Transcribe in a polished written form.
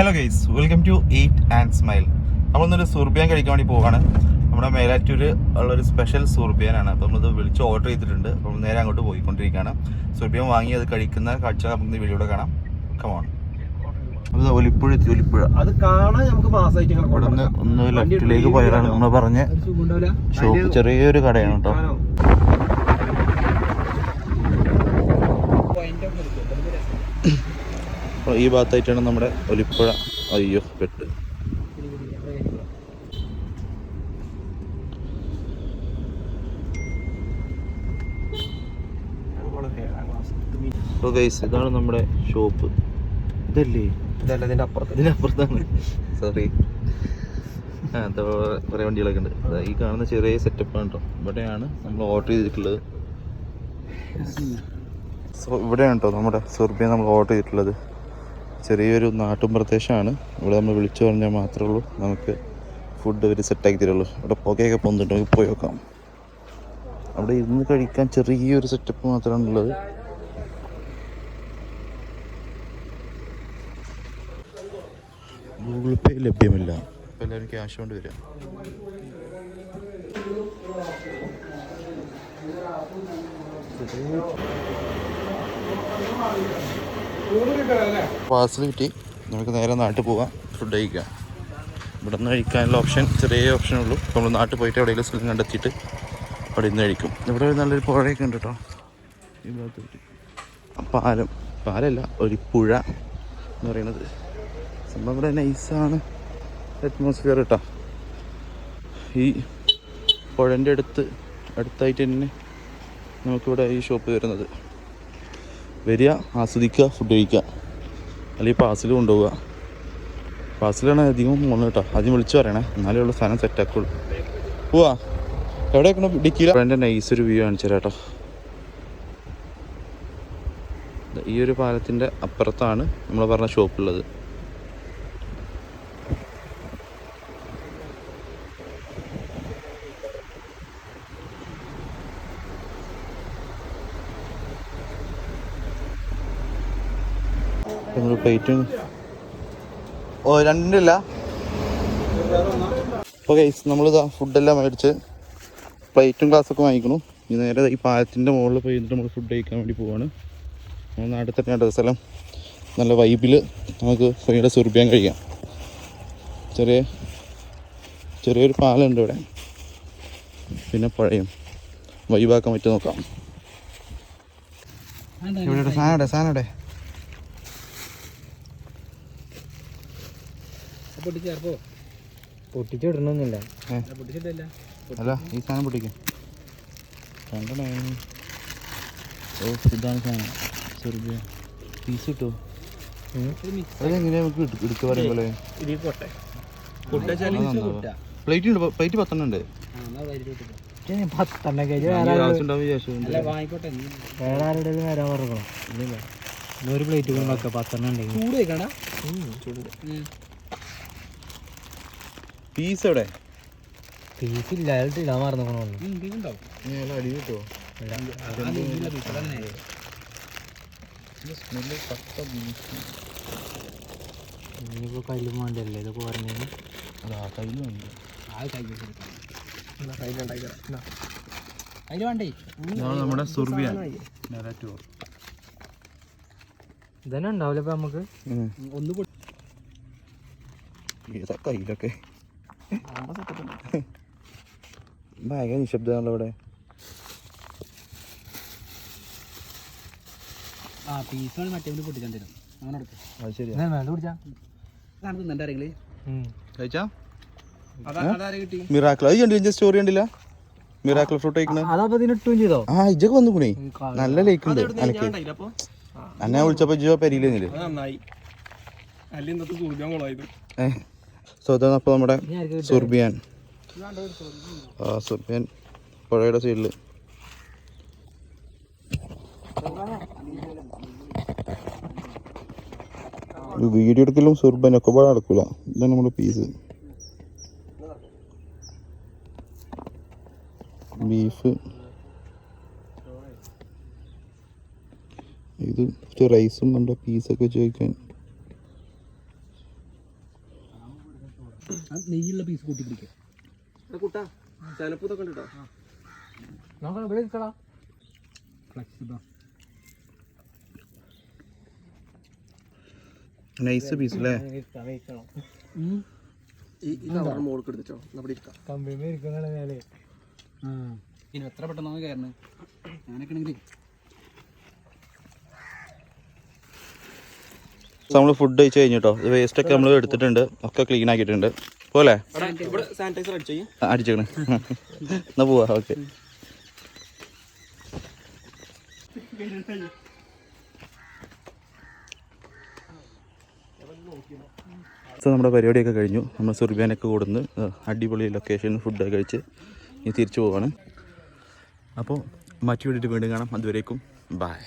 Hello guys, welcome to eat and smile. നമ്മളിന്നൊരു സുർബിയാൻ കഴിക്കാൻ വേണ്ടി പോവാണ്. നമ്മുടെ മേലാറ്റൂര് ഉള്ളൊരു സ്പെഷ്യൽ സുർബിയാനാണ്. അപ്പോൾ നമ്മളിത് വിളിച്ച് ഓർഡർ ചെയ്തിട്ടുണ്ട്. അപ്പോൾ നേരെ അങ്ങോട്ട് പോയിക്കൊണ്ടിരിക്കുകയാണ്. സുർബിയാൻ വാങ്ങി അത് കഴിക്കുന്ന കാഴ്ച നമുക്ക് വീഡിയോയുടെ കാണാം. കമോൺ. അത് ഒലിപ്പുഴ അത് കാണാൻ നമുക്ക് മാസമായിട്ട് ഇവിടെ നിന്ന് ഒന്ന് ലെഫ്റ്റിലേക്ക് പോയതാണ് നമ്മൾ പറഞ്ഞ ഷോപ്പ്. ചെറിയൊരു കടയാണ് കേട്ടോ. അപ്പോൾ ഈ ഭാഗത്തായിട്ടാണ് നമ്മുടെ ഒലിപ്പുഴ. അയ്യോ പെട്ട്. അപ്പോൾ ഗൈസ്, ഇതാണ് നമ്മുടെ ഷോപ്പ്. ഇതല്ലേ? ഇതിനപ്പുറത്താണ്. സോറി. എന്താ കുറേ വണ്ടികളൊക്കെ ഉണ്ട്. ഈ കാണുന്ന ചെറിയ സെറ്റപ്പാണ് കേട്ടോ. ഇവിടെയാണ് നമ്മൾ ഓർഡർ ചെയ്തിട്ടുള്ളത്. സോ ഇവിടെയാണ് കേട്ടോ നമ്മുടെ സുർബിയ നമ്മൾ ഓർഡർ ചെയ്തിട്ടുള്ളത്. ചെറിയൊരു നാട്ടും പ്രദേശമാണ്. ഇവിടെ നമ്മൾ വിളിച്ചു പറഞ്ഞാൽ മാത്രമേ ഉള്ളൂ നമുക്ക് ഫുഡ് ഒരു സെറ്റാക്കി തരുള്ളൂ. ഇവിടെ പുകയൊക്കെ പോകുന്നുണ്ട്, നമുക്ക് പോയി നോക്കാം. അവിടെ ഇരുന്ന് കഴിക്കാൻ ചെറിയൊരു സെറ്റപ്പ് മാത്രമാണ് ഉള്ളത്. ഗൂഗിൾ പേ ലഭ്യമല്ല. അപ്പോൾ എല്ലാവരും ക്യാഷ് കൊണ്ട് വരിക. പാർസൽ കിട്ടി. നമുക്ക് നേരെ നാട്ടിൽ പോവാം, ഫുഡ് കഴിക്കാം. ഇവിടെ നിന്ന് കഴിക്കാനുള്ള ഓപ്ഷൻ ചെറിയ ഓപ്ഷനുള്ളൂ. അപ്പോൾ നമ്മൾ നാട്ടിൽ പോയിട്ട് എവിടെയെങ്കിലും സ്ഥലം കണ്ടെത്തിയിട്ട് അവിടെ നിന്ന് കഴിക്കും. ഇവിടെ നല്ലൊരു പുഴയൊക്കെ ഉണ്ട് കേട്ടോ ഈ ഭാഗത്ത്. പാലല്ല, ഒരു പുഴ എന്ന് പറയുന്നത് സംഭവം. ഇവിടെ നൈസാണ് അറ്റ്മോസ്ഫിയർ കേട്ടോ. ഈ പുഴൻ്റെ അടുത്തായിട്ട് തന്നെ നമുക്കിവിടെ ഈ ഷോപ്പ് വരുന്നത്. വരിക, ആസ്വദിക്കുക, ഫുഡ് കഴിക്കുക, അല്ലെങ്കിൽ പാർസൽ കൊണ്ടുപോവുക. പാർസലാണ് അധികം പോകുന്നത് കേട്ടോ. ആദ്യം വിളിച്ച് പറയണേ, എന്നാലേ ഉള്ള സാധനം സെറ്റാക്കുള്ളൂ. പോവാ. എവിടെയൊക്കെ ഡിക്കിയില്ല. എൻ്റെ നൈസൊരു വ്യൂ കാണിച്ചു തരാം കേട്ടോ. ഈ ഒരു പാലത്തിൻ്റെ അപ്പുറത്താണ് നമ്മൾ പറഞ്ഞ ഷോപ്പുള്ളത്. പ്ലേറ്റും രണ്ടിൻ്റെ ഇല്ല. അപ്പോൾ ഗൈസ്, നമ്മളിതാ ഫുഡെല്ലാം മേടിച്ച് പ്ലേറ്റും ഗ്ലാസ്സൊക്കെ വാങ്ങിക്കണം. ഇനി നേരെ ഈ പാലത്തിൻ്റെ മുകളിൽ പോയി നമ്മൾ ഫുഡ് കഴിക്കാൻ വേണ്ടി പോവാണ്. നമ്മൾ നാട്ടിൽ തന്നെയാണ് സ്ഥലം. നല്ല വൈബിൽ നമുക്ക് ഫ്രീയുടെ സുർബിയാൻ കഴിക്കാം. ചെറിയൊരു പാലമുണ്ട് ഇവിടെ, പിന്നെ പുഴയും വൈബാക്കാൻ പറ്റും. നോക്കാം. ഇവിടെ സാധനം പൊട്ടിച്ചിടണമെന്നില്ല. അല്ല, ഈ സാധനം പൊട്ടിക്കും. ഇതാണ് സാധനം സുർബിയ. പീസ് കിട്ടുമോ? അതെങ്ങനെയാ നമുക്ക് എടുക്കുക പറയുമ്പോൾ? പ്ലേറ്റ് ഉണ്ട്. പ്ലേറ്റ് 10 ഉണ്ട്. വേറെ ആരുടെയും വരാൻ പറഞ്ഞോ? ഒരു പ്ലേറ്റ് കൊണ്ടൊക്കെ 10 ഉണ്ടെങ്കിൽ പീസ് എവിടെ? പീസ് ഇല്ല, ഇടാൻ മറന്നു. അടി കിട്ടുമോ? ഇനിയിപ്പോ കയ്യിലും വേണ്ടല്ലേ ഇതൊക്കെ പറഞ്ഞത്? കയ്യിലും ഉണ്ട്. നമ്മുടെ സുർബിയാൻ ഇതന്നെ ഉണ്ടാവില്ല ഇപ്പൊ നമുക്ക്. കയ്യിലൊക്കെ ഭയങ്കര നിശബ്ദമാണല്ലോ ഇവിടെ. സ്റ്റോറി കണ്ടില്ല? മിറാക്കിൾ ഫ്രൂട്ട് കഴിക്കണോ? ആ ഇജൊക്കെ വന്നു കൂണേ. നല്ല ലേക്ക് ഉണ്ട്. അനക്ക് എന്നെ വിളിച്ചപ്പോ ഇജോ പെരിയില്ലേ? സോ ഇതാണ് അപ്പോൾ നമ്മുടെ സുർബിയാൻ. സുർബിയാൻ പുഴയുടെ സൈഡിൽ. വീഡിയോ എടുക്കലും സുർബിയാൻ ഒക്കെ പാടെ നടക്കൂല. ഇതാണ് നമ്മുടെ പീസ്. ബീഫ്, ഇത് റൈസും നമ്മുടെ പീസൊക്കെ ചോദിക്കാൻ. നെയ്യുള്ള പീസ് കൂട്ടി പിടിക്കാം കൂട്ടാ ചിലപ്പൂത്തൊക്കെ ഉണ്ട് കേട്ടോ. നോക്കണം ഇവിടെ ഇരിക്കടാ ഫ്ലെക്സിബിൾ നൈസ് പീസ് അല്ലേ? ഈ കവറിന് മോൾക്ക് എടുത്തിട്ടോ അവിടെ ഇരിക്കാം. കമ്പിമേ ഇരിക്കണേ മേലെ. ഇനി എത്ര പെട്ടെന്നാണ് കയറണേ ഞാനൊക്കെ ആണെങ്കിൽ നമ്മൾ ഫുഡ് കഴിച്ച് കഴിഞ്ഞിട്ടോ. ഇത് വേസ്റ്റ് ഒക്കെ നമ്മൾ എടുത്തിട്ടുണ്ട്, ഒക്കെ ക്ലീൻ ആക്കിയിട്ടുണ്ട്. പോലെ ഇവിടെ സാനിറ്റൈസർ അടിച്ചു അടിച്ചേക്കണേ. എന്നാ പോവാ. ഓക്കെ. നമ്മുടെ പരിപാടിയൊക്കെ കഴിഞ്ഞു. നമ്മൾ സുർബിയാനൊക്കെ കൊടുന്ന് അടിപൊളി ലൊക്കേഷൻ ഫുഡൊക്കെ കഴിച്ച് ഇനി തിരിച്ചു പോവാണ്. അപ്പോൾ മറ്റു വേണ്ടിയിട്ട് വീണ്ടും കാണാം. അതുവരേക്കും ബായ്.